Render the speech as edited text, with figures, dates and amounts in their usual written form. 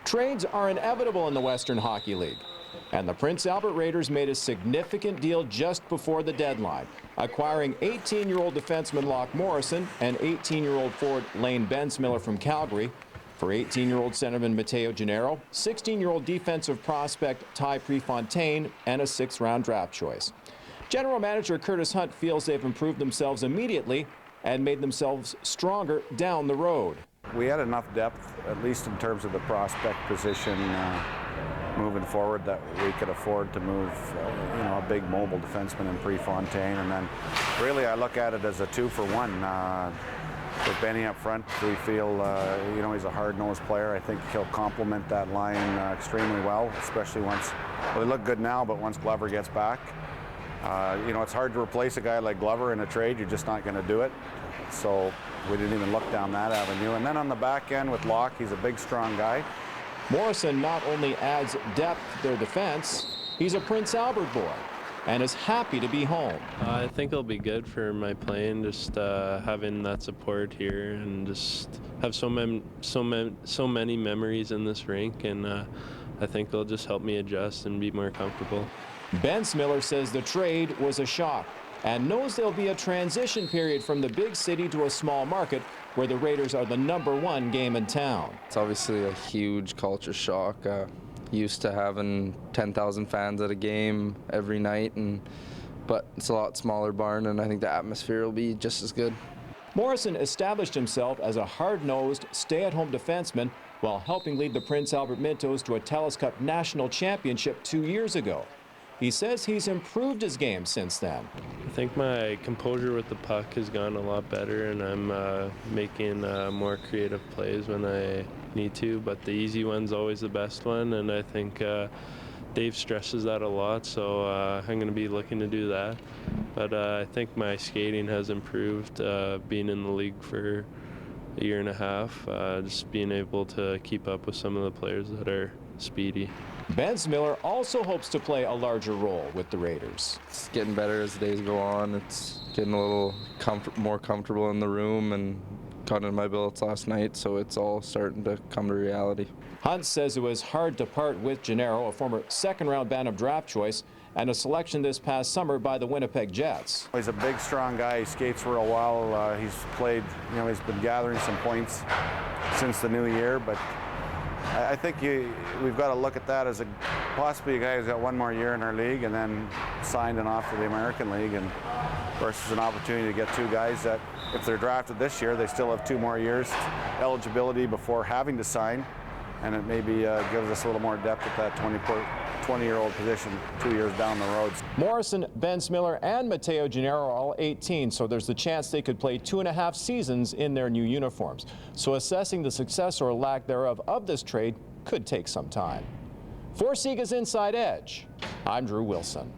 Trades are inevitable in the Western Hockey League, and the Prince Albert Raiders made a significant deal just before the deadline, acquiring 18-year-old defenseman Loch Morrison and 18-year-old forward Layne Bensmiller from Calgary, for 18-year-old centerman Matteo Gennaro, 16-year-old defensive prospect Ty Prefontaine, and a 6th-round draft choice. General Manager Curtis Hunt feels they've improved themselves immediately and made themselves stronger down the road. We had enough depth, at least in terms of the prospect position, moving forward, that we could afford to move, a big mobile defenseman in Prefontaine. And then, really, I look at it as a 2-for-1. With Benny up front, we feel, he's a hard-nosed player. I think he'll complement that line extremely well, especially once, they look good now, but once Glover gets back. It's hard to replace a guy like Glover in a trade. You're just not going to do it. So we didn't even look down that avenue. And then on the back end with Locke, he's a big, strong guy. Morrison not only adds depth to their defense, he's a Prince Albert boy and is happy to be home. I think it'll be good for my playing, just having that support here and just have so many memories in this rink, and I think it'll just help me adjust and be more comfortable. Bensmiller says the trade was a shock and knows there'll be a transition period from the big city to a small market where the Raiders are the #1 game in town. It's obviously a huge culture shock. Used to having 10,000 fans at a game every night, but it's a lot smaller barn, and I think the atmosphere will be just as good. Morrison established himself as a hard-nosed, stay-at-home defenseman while helping lead the Prince Albert Mintos to a TELUS Cup national championship 2 years ago. He says he's improved his game since then. I think my composure with the puck has gone a lot better, and I'm making more creative plays when I need to, but the easy one's always the best one, and I think Dave stresses that a lot, so I'm going to be looking to do that. But I think my skating has improved, being in the league for a year and a half, just being able to keep up with some of the players that are speedy. Bensmiller also hopes to play a larger role with the Raiders. It's getting better as the days go on. It's getting a little more comfortable in the room, and got into my billets last night, so it's all starting to come to reality. Hunt says it was hard to part with Gennaro, a former 2nd-round Bantam draft choice, and a selection this past summer by the Winnipeg Jets. He's a big, strong guy. He skates real well. He's played, he's been gathering some points since the new year, but I think we've got to look at that as possibly a guy who's got 1 more year in our league and then signed and off to the American League, and versus an opportunity to get 2 guys that, if they're drafted this year, they still have 2 more years eligibility before having to sign, and it maybe gives us a little more depth at that 20-year-old position 2 years down the road. Morrison, Bensmiller, and Matteo Gennaro are all 18, so there's the chance they could play 2.5 seasons in their new uniforms. So assessing the success or lack thereof of this trade could take some time. For Sega's Inside Edge, I'm Drew Wilson.